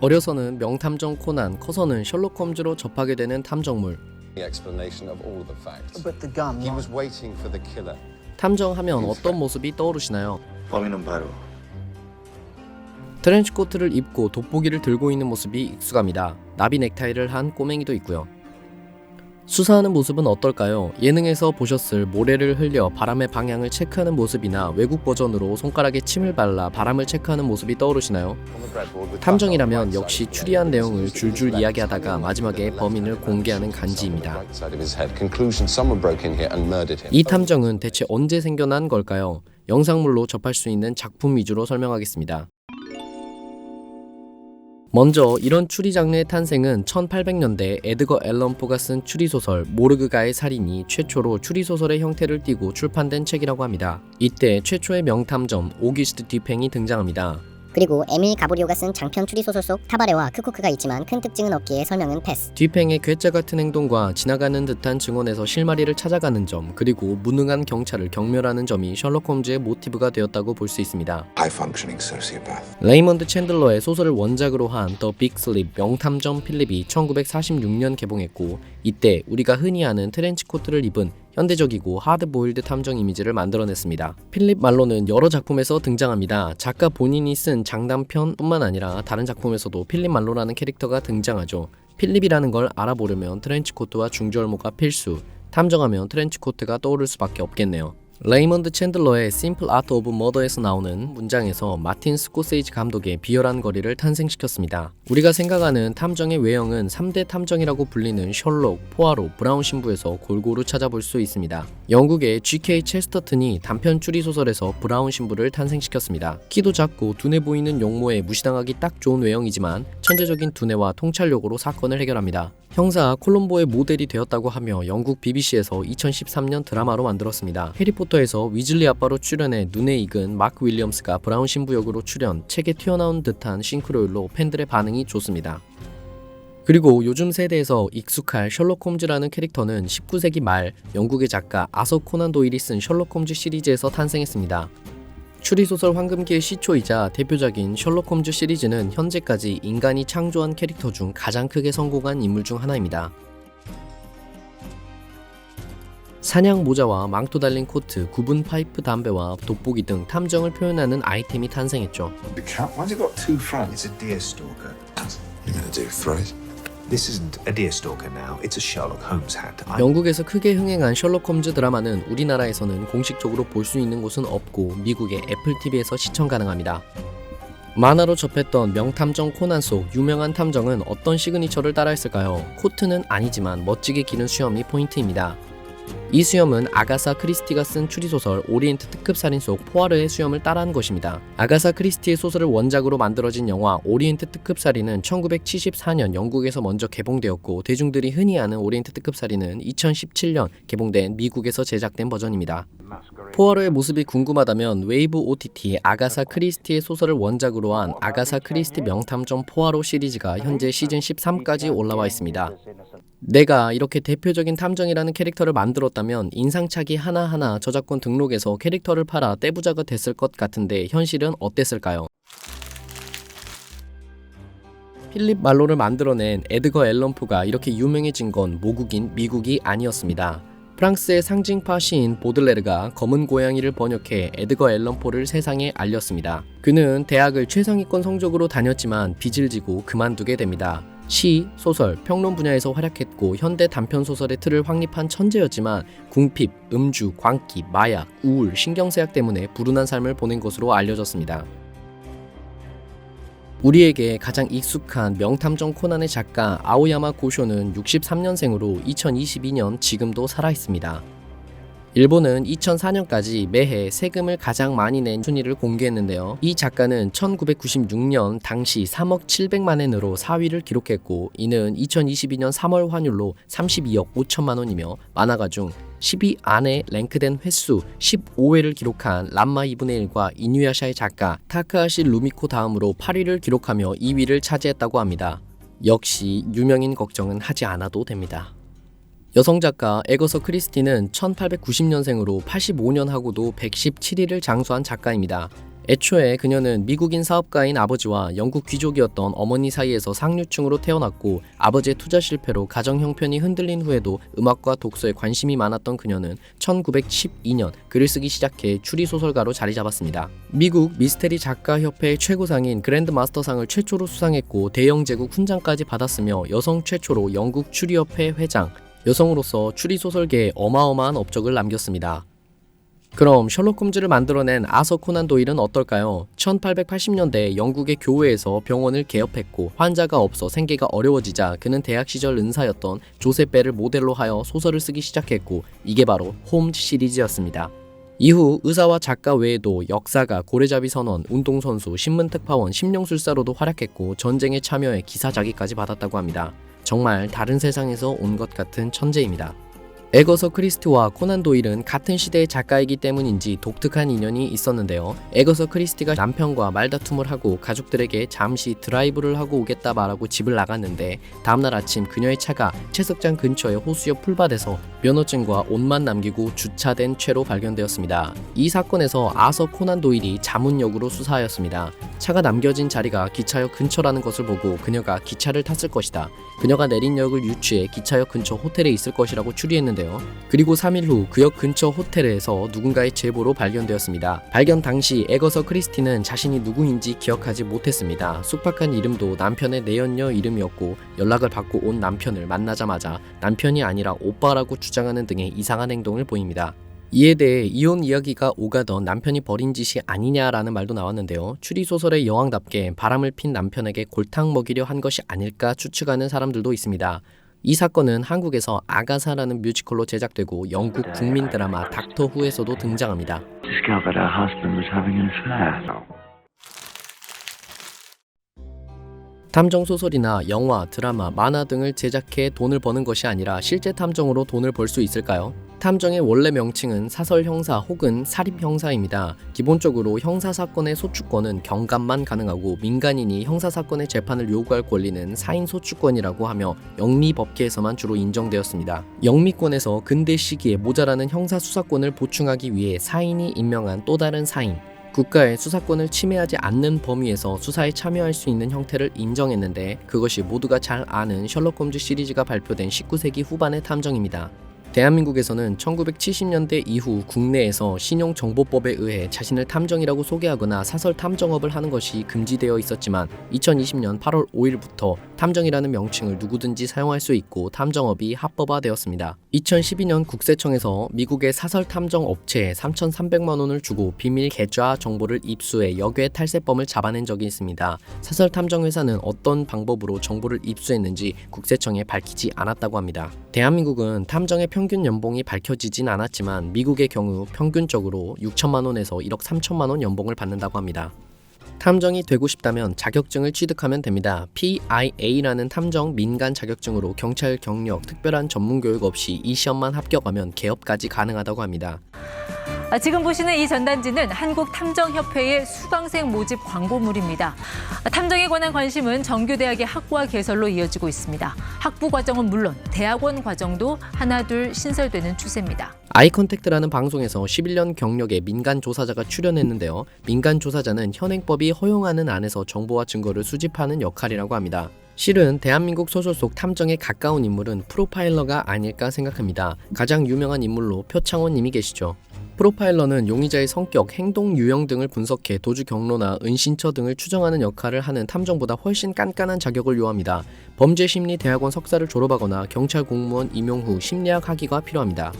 어려서는 명탐정 코난, 커서는 셜록 홈즈로 접하게 되는 탐정물. 탐정하면 어떤 모습이 떠오르시나요? 범인은 바로 트렌치코트를 입고 돋보기를 들고 있는 모습이 익숙합니다. 나비 넥타이를 한 꼬맹이도 있고요. 수사하는 모습은 어떨까요? 예능에서 보셨을 모래를 흘려 바람의 방향을 체크하는 모습이나 외국 버전으로 손가락에 침을 발라 바람을 체크하는 모습이 떠오르시나요? 탐정이라면 역시 추리한 내용을 줄줄 이야기하다가 마지막에 범인을 공개하는 간지입니다. 이 탐정은 대체 언제 생겨난 걸까요? 영상물로 접할 수 있는 작품 위주로 설명하겠습니다. 먼저 이런 추리 장르의 탄생은 1800년대 에드거 앨런 포가 쓴 추리소설 모르그가의 살인이 최초로 추리소설의 형태를 띠고 출판된 책이라고 합니다. 이때 최초의 명탐정 오기스트 듀팽이 등장합니다. 그리고 에밀 가보리오가 쓴 장편 추리소설 속 타바레와 크쿠크가 있지만 큰 특징은 없기에 설명은 패스. 듀팽의 괴짜 같은 행동과 지나가는 듯한 증언에서 실마리를 찾아가는 점, 그리고 무능한 경찰을 경멸하는 점이 셜록 홈즈의 모티브가 되었다고 볼 수 있습니다. 레이먼드 챈들러의 소설을 원작으로 한 더 빅 슬립 명탐정 필립이 1946년 개봉했고, 이때 우리가 흔히 아는 트렌치코트를 입은 현대적이고 하드보일드 탐정 이미지를 만들어냈습니다. 필립 말로는 여러 작품에서 등장합니다. 작가 본인이 쓴 장단편 뿐만 아니라 다른 작품에서도 필립 말로라는 캐릭터가 등장하죠. 필립이라는 걸 알아보려면 트렌치코트와 중절모가 필수, 탐정하면 트렌치코트가 떠오를 수밖에 없겠네요. 레이먼드 챈들러의 Simple Art of Murder에서 나오는 문장에서 마틴 스코세이지 감독의 비열한 거리를 탄생시켰습니다. 우리가 생각하는 탐정의 외형은 3대 탐정이라고 불리는 셜록, 포아로, 브라운 신부에서 골고루 찾아볼 수 있습니다. 영국의 G.K. 체스터튼이 단편 추리소설에서 브라운 신부를 탄생시켰습니다. 키도 작고 둔해 보이는 용모에 무시당하기 딱 좋은 외형이지만 천재적인 두뇌와 통찰력으로 사건을 해결합니다. 형사 콜럼보의 모델이 되었다고 하며 영국 BBC에서 2013년 드라마로 만들었습니다. 해리포터에서 위즐리 아빠로 출연해 눈에 익은 마크 윌리엄스가 브라운 신부 역으로 출연, 책에 튀어나온 듯한 싱크로율로 팬들의 반응이 좋습니다. 그리고 요즘 세대에서 익숙할 셜록 홈즈라는 캐릭터는 19세기 말 영국의 작가 아서 코난 도일이 쓴 셜록 홈즈 시리즈에서 탄생했습니다. 추리소설 황금기의 시초이자 대표작인 셜록 홈즈 시리즈는 현재까지 인간이 창조한 캐릭터 중 가장 크게 성공한 인물 중 하나입니다. 사냥 모자와 망토 달린 코트, 구분 파이프 담배와 돋보기 등 탐정을 표현하는 아이템이 탄생했죠. Why's it got two fronts? It's a deer stalker. You're gonna do throws? This isn't a deer stalker now. It's a Sherlock Holmes hat. 영국에서 크게 흥행한 셜록 홈즈 드라마는 우리나라에서는 공식적으로 볼 수 있는 곳은 없고 미국의 애플 TV에서 시청 가능합니다. 만화로 접했던 명탐정 코난 속 유명한 탐정은 어떤 시그니처를 따라했을까요? 코트는 아니지만 멋지게 기른 수염이 포인트입니다. 이 수염은 아가사 크리스티가 쓴 추리소설 오리엔트 특급 살인 속 포아르의 수염을 따라한 것입니다. 아가사 크리스티의 소설을 원작으로 만들어진 영화 오리엔트 특급 살인은 1974년 영국에서 먼저 개봉되었고, 대중들이 흔히 아는 오리엔트 특급 살인은 2017년 개봉된 미국에서 제작된 버전입니다. 포아르의 모습이 궁금하다면 웨이브 OTT 아가사 크리스티의 소설을 원작으로 한 아가사 크리스티 명탐정 포아로 시리즈가 현재 시즌 13까지 올라와 있습니다. 내가 이렇게 대표적인 탐정이라는 캐릭터를 만들었다면 인상착의 하나하나 저작권 등록해서 캐릭터를 팔아 떼부자가 됐을 것 같은데 현실은 어땠을까요? 필립 말로를 만들어낸 에드거 앨런 포가 이렇게 유명해진 건 모국인 미국이 아니었습니다. 프랑스의 상징파 시인 보들레르가 검은 고양이를 번역해 에드거 앨런 포를 세상에 알렸습니다. 그는 대학을 최상위권 성적으로 다녔지만 빚을 지고 그만두게 됩니다. 시, 소설, 평론 분야에서 활약했고 현대 단편소설의 틀을 확립한 천재였지만 궁핍, 음주, 광기, 마약, 우울, 신경쇠약 때문에 불운한 삶을 보낸 것으로 알려졌습니다. 우리에게 가장 익숙한 명탐정 코난의 작가 아오야마 고쇼는 63년생으로 2022년 지금도 살아있습니다. 일본은 2004년까지 매해 세금을 가장 많이 낸 순위를 공개했는데요. 이 작가는 1996년 당시 3억 700만 엔으로 4위를 기록했고, 이는 2022년 3월 환율로 32억 5천만 원이며 만화가 중 10위 안에 랭크된 횟수 15회를 기록한 람마 2분의 1과 이누야샤의 작가 타카하시 루미코 다음으로 8위를 기록하며 2위를 차지했다고 합니다. 역시 유명인 걱정은 하지 않아도 됩니다. 여성 작가 에거서 크리스티는 1890년생으로 85년하고도 117위를 장수한 작가입니다. 애초에 그녀는 미국인 사업가인 아버지와 영국 귀족이었던 어머니 사이에서 상류층으로 태어났고 아버지의 투자 실패로 가정 형편이 흔들린 후에도 음악과 독서에 관심이 많았던 그녀는 1912년 글을 쓰기 시작해 추리소설가로 자리 잡았습니다. 미국 미스테리 작가 협회의 최고상인 그랜드 마스터상을 최초로 수상했고 대영 제국 훈장까지 받았으며 여성 최초로 영국 추리협회 회장, 여성으로서 추리소설계에 어마어마한 업적을 남겼습니다. 그럼 셜록 홈즈를 만들어낸 아서 코난 도일은 어떨까요? 1880년대 영국의 교회에서 병원을 개업했고 환자가 없어 생계가 어려워지자 그는 대학 시절 은사였던 조셉 벨을 모델로 하여 소설을 쓰기 시작했고 이게 바로 홈즈 시리즈였습니다. 이후 의사와 작가 외에도 역사가, 고래잡이 선원, 운동선수, 신문특파원, 심령술사로도 활약했고 전쟁에 참여해 기사자기까지 받았다고 합니다. 정말 다른 세상에서 온 것 같은 천재입니다. 에거서 크리스티와 코난 도일은 같은 시대의 작가이기 때문인지 독특한 인연이 있었는데요. 에거서 크리스티가 남편과 말다툼을 하고 가족들에게 잠시 드라이브를 하고 오겠다 말하고 집을 나갔는데 다음날 아침 그녀의 차가 채석장 근처의 호수 옆 풀밭에서 면허증과 옷만 남기고 주차된 채로 발견되었습니다. 이 사건에서 아서 코난 도일이 자문역으로 수사하였습니다. 차가 남겨진 자리가 기차역 근처라는 것을 보고 그녀가 기차를 탔을 것이다. 그녀가 내린 역을 유추해 기차역 근처 호텔에 있을 것이라고 추리했는데요. 그리고 3일 후 그 역 근처 호텔에서 누군가의 제보로 발견되었습니다. 발견 당시 에거서 크리스티는 자신이 누구인지 기억하지 못했습니다. 숙박한 이름도 남편의 내연녀 이름이었고 연락을 받고 온 남편을 만나자마자 남편이 아니라 오빠라고 주장하는 등의 이상한 행동을 보입니다. 이에 대해 이혼 이야기가 오가던 남편이 벌인 짓이 아니냐라는 말도 나왔는데요. 추리소설의 여왕답게 바람을 핀 남편에게 골탕 먹이려 한 것이 아닐까 추측하는 사람들도 있습니다. 이 사건은 한국에서 아가사라는 뮤지컬로 제작되고 영국 국민 드라마 닥터 후에서도 등장합니다. Discovered her husband was having an affair. 탐정소설이나 영화, 드라마, 만화 등을 제작해 돈을 버는 것이 아니라 실제 탐정으로 돈을 벌 수 있을까요? 탐정의 원래 명칭은 사설형사 혹은 사립형사입니다. 기본적으로 형사사건의 소추권은 경감만 가능하고 민간인이 형사사건의 재판을 요구할 권리는 사인소추권이라고 하며 영미법계에서만 주로 인정되었습니다. 영미권에서 근대 시기에 모자라는 형사수사권을 보충하기 위해 사인이 임명한 또 다른 사인, 국가의 수사권을 침해하지 않는 범위에서 수사에 참여할 수 있는 형태를 인정했는데 그것이 모두가 잘 아는 셜록 홈즈 시리즈가 발표된 19세기 후반의 탐정입니다. 대한민국에서는 1970년대 이후 국내에서 신용정보법에 의해 자신을 탐정이라고 소개하거나 사설 탐정업을 하는 것이 금지되어 있었지만 2020년 8월 5일부터 탐정이라는 명칭을 누구든지 사용할 수 있고 탐정업이 합법화되었습니다. 2012년 국세청에서 미국의 사설 탐정 업체에 3,300만 원을 주고 비밀 계좌 정보를 입수해 역외 탈세범을 잡아낸 적이 있습니다. 사설 탐정 회사는 어떤 방법으로 정보를 입수했는지 국세청에 밝히지 않았다고 합니다. 대한민국은 탐정의 평균 연봉이 밝혀지진 않았지만 미국의 경우 평균적으로 6천만 원에서 1억 3천만 원 연봉을 받는다고 합니다. 탐정이 되고 싶다면 자격증을 취득하면 됩니다. PIA라는 탐정 민간 자격증으로 경찰 경력, 특별한 전문 교육 없이 이 시험만 합격하면 개업까지 가능하다고 합니다. 지금 보시는 이 전단지는 한국탐정협회의 수강생 모집 광고물입니다. 탐정에 관한 관심은 정규대학의 학과 개설로 이어지고 있습니다. 학부 과정은 물론 대학원 과정도 하나둘 신설되는 추세입니다. 아이컨택트라는 방송에서 11년 경력의 민간 조사자가 출연했는데요. 민간 조사자는 현행법이 허용하는 안에서 정보와 증거를 수집하는 역할이라고 합니다. 실은 대한민국 소설 속 탐정에 가까운 인물은 프로파일러가 아닐까 생각합니다. 가장 유명한 인물로 표창원 님이 계시죠. 프로파일러는 용의자의 성격, 행동 유형 등을 분석해 도주 경로나 은신처 등을 추정하는 역할을 하는 탐정보다 훨씬 깐깐한 자격을 요합니다. 범죄심리대학원 석사를 졸업하거나 경찰 공무원 임용 후 심리학 학위가 필요합니다.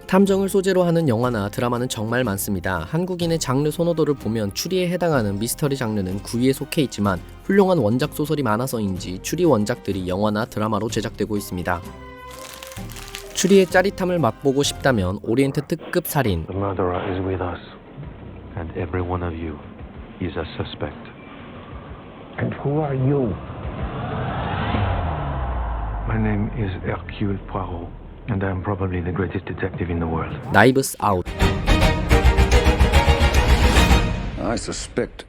탐정을 소재로 하는 영화나 드라마는 정말 많습니다. 한국인의 장르 선호도를 보면 추리에 해당하는 미스터리 장르는 9위에 속해 있지만 훌륭한 원작 소설이 많아서인지 추리 원작들이 영화나 드라마로 제작되고 있습니다. 추리의 짜릿함을 맛보고 싶다면 오리엔트 특급 살인, The murderer is with us, and every one of you is a suspect. And who are you? My name is Hercule Poirot, and I am probably the greatest detective in the world. 나이브스 아웃. I suspect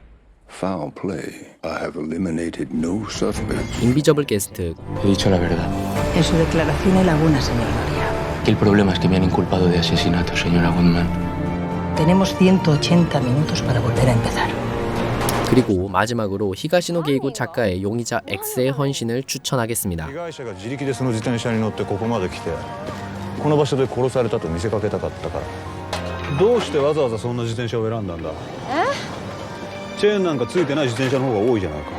foul play. I have eliminated no suspects. 인비저블 게스트, He dicho la verdad. En su declaración hay lagunas, señor María. Y el problema es que me han inculpado de asesinato, señora Goodman. Tenemos 180 minutos para volver a empezar. 그리고 마지막으로 히가시노 게이고 작가의 용의자 X의 헌신을 추천하겠습니다. 被害者が自力でその自転車に乗ってここまで来てこの場所で殺されたと見せかけたかったからどうしてわざわざそんな自転車を選んだんだチェーンなんかついてない自転車の方が多いじゃないか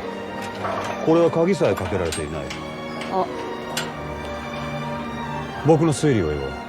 これは鍵さえかけられていない僕の推理を言おう